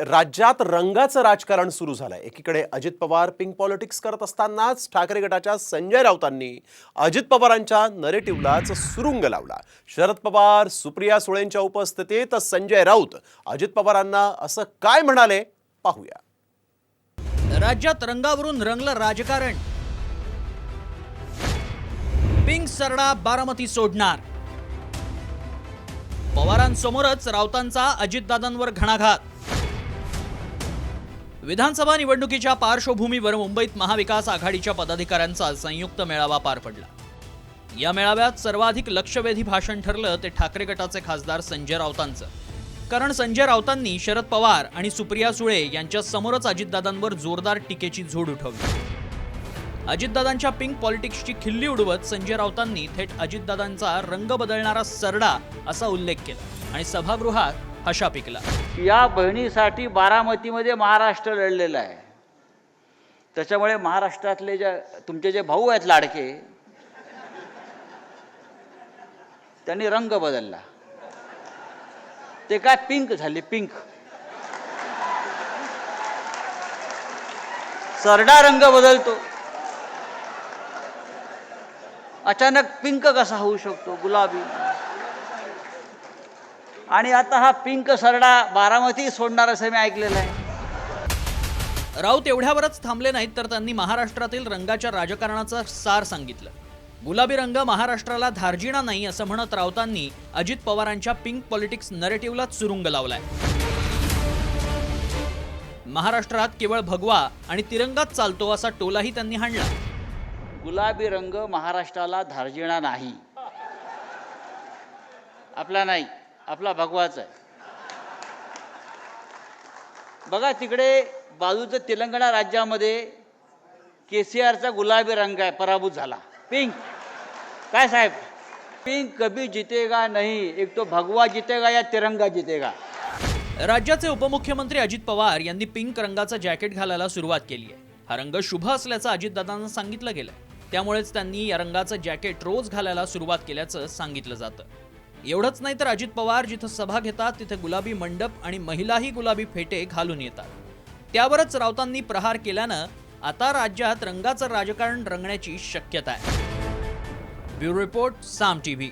राज्यात रंगाचं राजकारण सुरू झालंय। एकीकडे अजित पवार पिंक पॉलिटिक्स करत असतानाच ठाकरे गटाच्या संजय राऊतांनी अजित पवारांच्या नरेटिव्हलाच सुरुंग लावला। शरद पवार सुप्रिया सुळेंच्या उपस्थितीत संजय राऊत अजित पवारांना असं काय म्हणाले पाहूया। राज्यात रंगावरून रंगलं राजकारण। पिंक सरडा बारामती सोडणार। पवारांसमोरच राऊतांचा अजितदादांवर घणाघात। विधानसभा निवडणुकीच्या पार्श्वभूमीवर मुंबईत महाविकास आघाडीच्या पदाधिकाऱ्यांचा संयुक्त मेळावा पार पडला। या मेळाव्यात सर्वाधिक लक्षवेधी भाषण ठरलं ते ठाकरे गटाचे खासदार संजय राऊतांचं। कारण संजय राऊतांनी शरद पवार आणि सुप्रिया सुळे यांच्या समोरच अजितदादांवर जोरदार टीकेची झोड उठवली। अजितदादांच्या पिंक पॉलिटिक्सची खिल्ली उडवत संजय राऊतांनी थेट अजितदादांचा रंग बदलणारा सरडा असा उल्लेख केला आणि सभागृहात हशा पिकला। या बहिणीसाठी बारामतीमध्ये महाराष्ट्र लढलेला आहे, त्याच्यामुळे महाराष्ट्रातले तुमचे जे भाऊ आहेत लाडके, त्यांनी रंग बदलला। ते काय पिंक झाले, पिंक सरडा रंग बदलतो, अचानक पिंक कसा होऊ शकतो, गुलाबी। आणि आता हा पिंक सरडा बारामती सोडणार असं मी ऐकलेलं आहे। राऊत एवढ्यावरच थांबले नाहीत, तर त्यांनी महाराष्ट्रातील रंगाच्या राजकारणाचा सार सांगितलं। गुलाबी रंग महाराष्ट्राला धार्जिणा नाही असं म्हणत राऊतांनी अजित पवारांच्या पिंक पॉलिटिक्स नरेटिव्हलाच सुरुंग लावलाय। महाराष्ट्रात केवळ भगवा आणि तिरंगाच चालतो असा टोलाही त्यांनी हाणला। गुलाबी रंग महाराष्ट्राला धार्जिणा नाही, आपला नाही, आपला भगवाच आहे। बघा तिकडे बाजूचं तेलंगणा राज्यामध्ये केसीआरचा गुलाबी रंग आहे, पराभूत झाला। पिंक काय साहेब, पिंक कभी जीतेगा नहीं, एक तो भगवा जीतेगा या तिरंगा जीतेगा। राज्याचे उपमुख्यमंत्री अजित पवार यांनी पिंक रंगाचं जॅकेट घालायला सुरुवात केली आहे। हा रंग शुभ असल्याचं अजितदादांना सांगितलं गेलं, त्यामुळेच त्यांनी या रंगाचं जॅकेट रोज घालायला सुरुवात केल्याचं सांगितलं जातं। एवढंच नाही तर अजित पवार जिथं सभा घेतात तिथे गुलाबी मंडप आणि महिलाही गुलाबी फेटे घालून येतात। त्यावरच राऊतांनी प्रहार केल्यानं आता राज्यात रंगाचं राजकारण रंगण्याची शक्यता आहे। ब्युरो रिपोर्ट, साम टीव्ही।